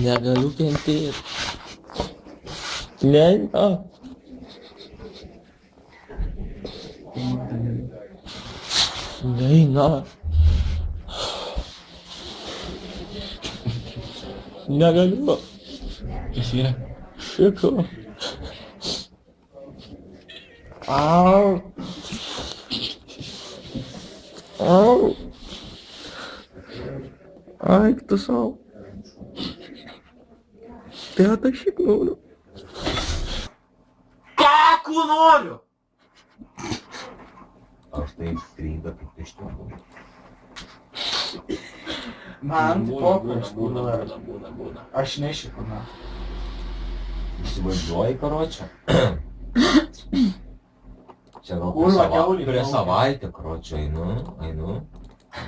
Negaliu kentėti. Lenta. Neina. Negaliu. Kas yra? Šiko. Au. Au. Ai, tu savo. Tėta, šiaip noriu. Kakų noriu! Aš tai stringa kaip iš tikrųjų. Man popierius Būna. Aš nešiku, na. Įsivažiuoji, karočią. Čia gal Kurva, kiaulė, prie kiaulė. savaitę, karočią, einu.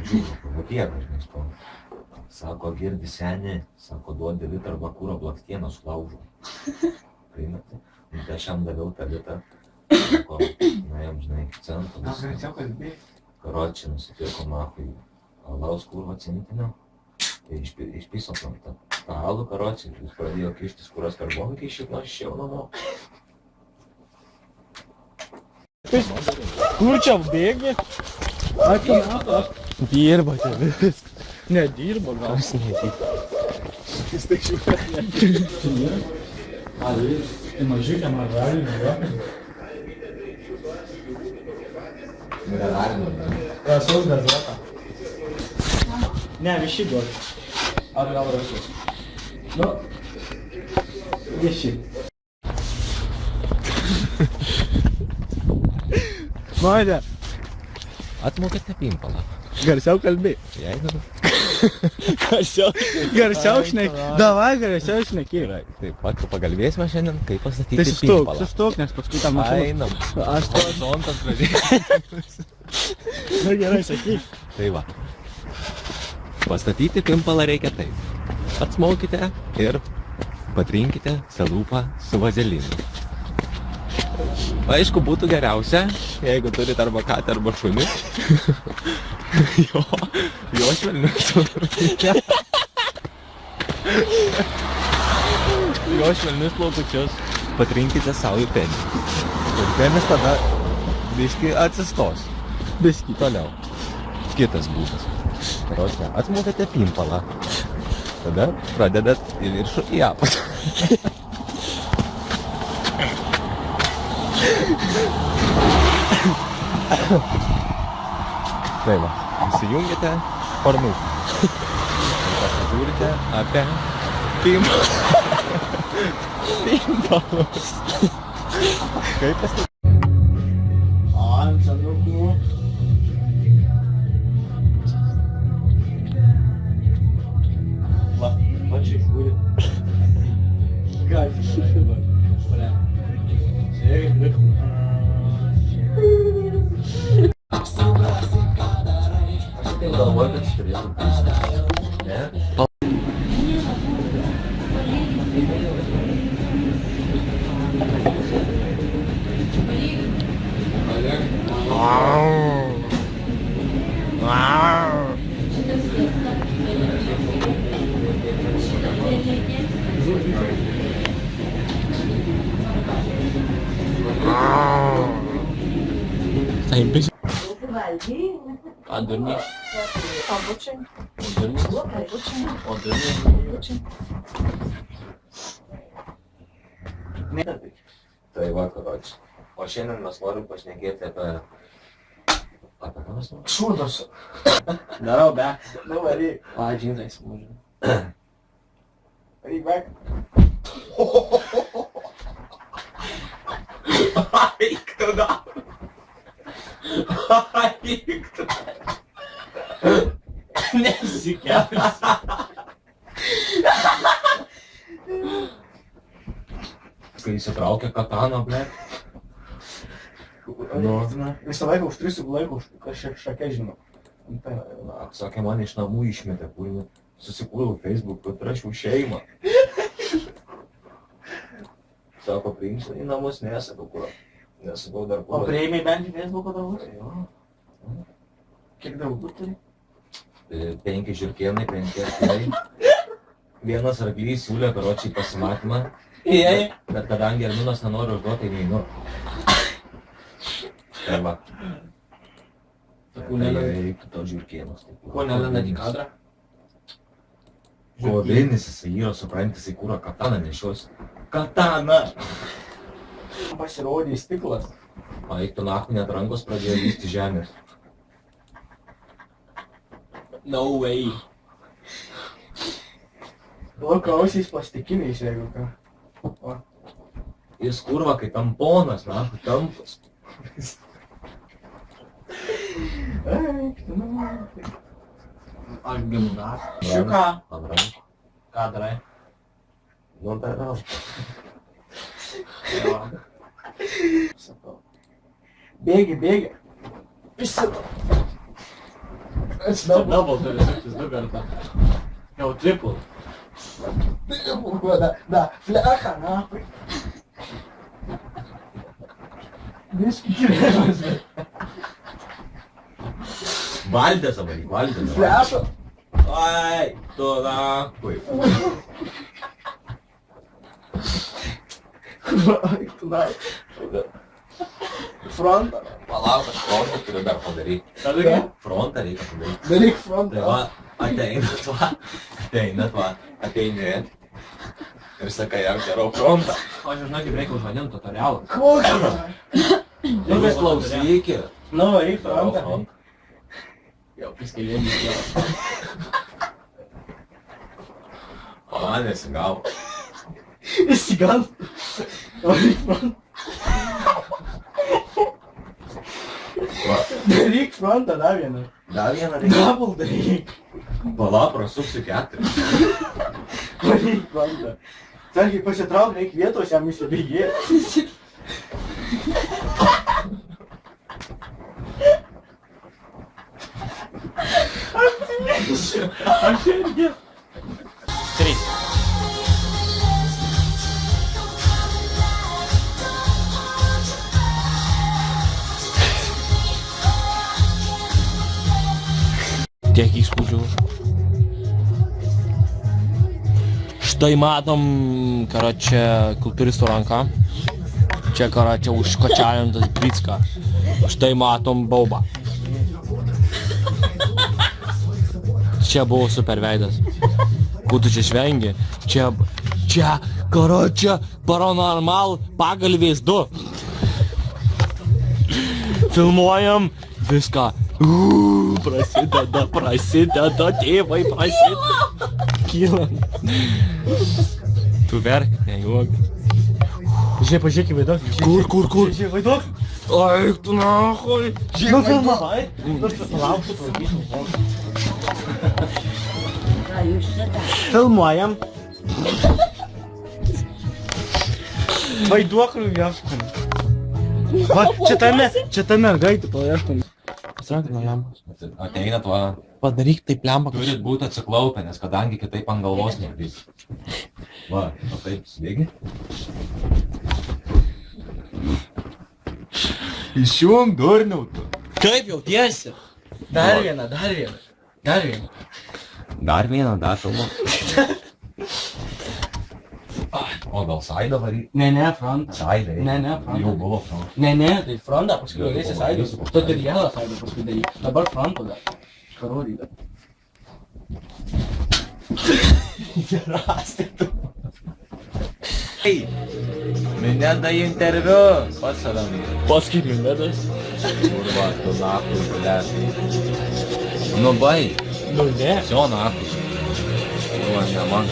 Žiūrėjau, pamatieka, žinai, stovi. Sako, girdi seni, sako, duodi litrą arba kūro blakstieną sulaužo. Priimate? Nu, tai aš jam daviau tą litrą. Sako, nuėjom, žinai, iki centro. Gal greičiau kalbėti? Karočią nusipirko machui alaus kurvo centinio. Tai išpiso tam tą alų, karočią. Jis pradėjo kištis kuros karbonų kišit, nu aš išėjau namo. Kur čia bėgi? Dirbate vis. Nedirba gal. Kas nedirba? Jis tai žiūrė. Tai mažiukė margarinė, jo? Rasos gazeta. Ne, viši duodi. Ar gal rasos? Nu, viši. Maidė, Atmokate pimpalą. garsiau kalbėk. Jeigu... Garsiau šneki. Davai, garsiau šneki. Taip pat pagalbėsime šiandien, kaip Tai pastatyti sustok, pimpalą. sustok, nes paskui tam mašinų. Einam. Aš to... Horizontas gražiai. Na gerai, sakyk. Tai va. Pastatyti pimpalą reikia taip. Atsmaukite ir patrinkite salupą su vazelinu. Aišku, būtų geriausia, jeigu turit arba katę, arba šunį. jo švelnius. jo švelnius plaukučius patrinkite savo į penį. Ir penis tada biškį atsistos. Biskį. Toliau. Kitas būdas. Karočią, atsmokate pimpalą. Tada pradedat į viršų į apačią. Tai va, įsijungite pornuką. Ir pasižiūrite apie pimpalus. Kaip pastatyti? Ansanukų. Va, čia žiūri. Ką čia žiūri? Žiūrėk, liukų. Aš taip galvoju, kad iš turėtų pisti. Ne? Tai biškį. Valgy. A durniai? Obučiai. O durniai? Obučiai. O durniai? Obučiai. Tai va, karočią. O šiandien mes norim pašnekėti apie... Apie ką mes norim? Šūdos. Darau back. Nu, varyk. A, džinsai smūžė. Varyk back. Eik tada! Eik tada! Nesikelsi. Kai įsitraukia kataną, ble. Nu. Visą laiką už 3 laiko už kažkiek šakia žinau. Tai, Na, sakė, man iš namų išmetė, kūrinį. Susikūriau Facebook, kad rašiau šeimą. Sako, priimsiu į namus, nesakau kur. Nesakau dar o kur. prieimai bent į Facebooką draugų? Jo. Kiek draugų turi? 5 žirkėnai, 5 arkliai, Vienas arklys siūlė karočiai pasimatymą, Jei. bet kadangi Arminas nenori užduoti, tai neinu. Tai va. Sakau, Tai nelenda. reiktų to žiūrkėnos. Ko nelenda į kadrą? Kovinis jisai yra, supranti, jisai kūro kataną nešios. Katana! Pasirodė stiklas. O eiktų nahu, net rankos pradėjo lysti žemės. No way. Lauko ausys plastikiniais, jeigu ką. O. Jis kurva, kai tamponas, nahu, tampas. Eik, tu nahu. Aš gimnas. Šiuką. Ant rankų. Ką darai? Nu, tai yra. Jo. Sakau. Bėgi, bėgi. Išsito. Double turi suktis 2 kartą. Jau triple. Da, flecha, nahui. Biški gyvenimas. Valdės, avaryk, valdės. Flecha. Ai, tu nahui. Eik, tu nahu. Frontą. Palauk, aš frontą turiu dar padaryti. Ką darai? Frontą reikia padaryti. Daryk Tai frontą. va, ateina tuo, ateini ir sakai, jam darau frontą. O aš žinau, kaip reikia užvadinti tutorialą. Kokį? Jūs klausykit. Nu, varyk Darau frontą. frontą. Jau piskėlėnį įdėjau. O man nesigavo. Įsigant. Varyk frontą. Va, Daryk frontą, dar vieną. dar vieną reikia. Double daryk. Pala, prasuksiu 4. Varyk frontą. Ten, kai pasitrauk, reik vietos jam įsibėgėti. Aš irgi. 3. Tiek įspūdžių. Štai matom, karočią, kultūristo ranką. Čia, karočią, užkočialintas Bricka. Štai matom baubą. Čia buvo super veidas. Ko tu čia žvengi? Čia, karočią, paranormal pagalvės 2. Filmuojam viską. Prasideda, tėvai, prasideda. Kylant. Tu verk, nejuok. Pažiūrėk į vaidok. Kur? Pažiūrėk į vaidok. Ai, tu nahui. Nu, filmavai. Nu, palauk, sutvarkysim. Ką jūs čia darėte? Filmuojam. Vaiduoklių ieškom. Va, čia ta mergaitė paieškom. Pasirank nuo lempos. Ateina tuo. Padaryk taip lempą, Turit būti atsiklaupę, nes kadangi kitaip ant galvos negrįs. Va, o taip, sveigai. Išjung durniau tu. Kaip jautiesi? Dar vieną. Dar vieną, dar filmą. O gal Saidą varyt? Ne, frontą. Saidai. Ne, frontą. Jau buvo frontą. Ne, tai frontą, paskui galėsi saidą. Tutorialą saidą paskui daryk. Dabar frontą dar. Karodyk. Rasti tu. Ei, minėda interviu. Pats savim. Paskait minėtas. Kurva, tu nahui, blėt. Nu bai. Nu ne. Всё нахуй. Ну, не man.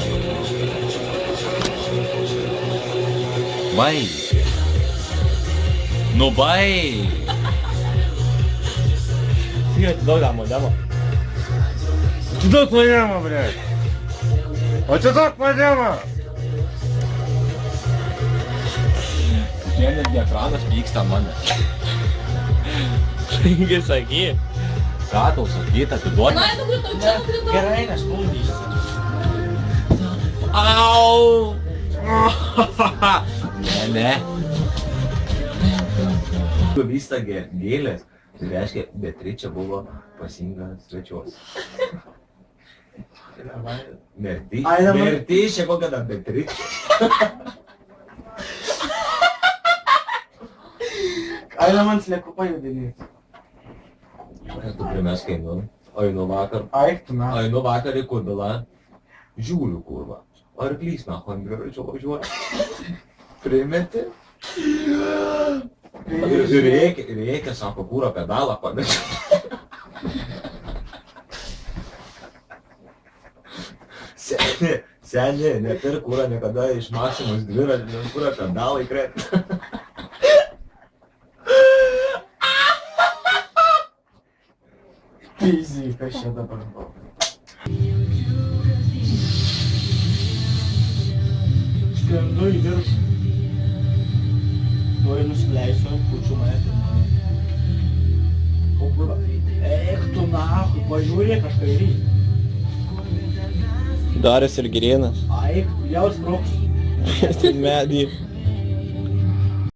Bai. Nu bai. Ты atiduok damą. Atiduok damą, blėt. Atiduok damą. Šiandien ekranas pyksta mane. Taigi sakyk. Ką tau sakyt, atiduoti? Gerai, neskundysi. Au. Ne. Vysta gėlės. Tai reiškia, Beatričė buvo pasinga svečiuos. Mirtis. Ai, dabar- Mirtis čia kokia dar Beatričė. Aina man slėku pajudinėti. Tu primesk einu. Einu vakar. Aik tu na. Einu vakar į Kubilą. Žiūriu kurva. Arklys man ant dviračio važiuoja. Primeti. Ir reikia, sako, kūro pedalą pamečiau. Seni, nepirk kūrą niekada iš Maximus dviračio, nes kūro pedalai krenta. Easy, kas čia dabar buvo. Skrendu į viršų. Tuoj nusileisiu, pučiu mane pirmąjį. O kur? Eik tu nahui, pažiūrėk aš kairį. Darius ir Girėnas. Aik, jau sproks. Medį.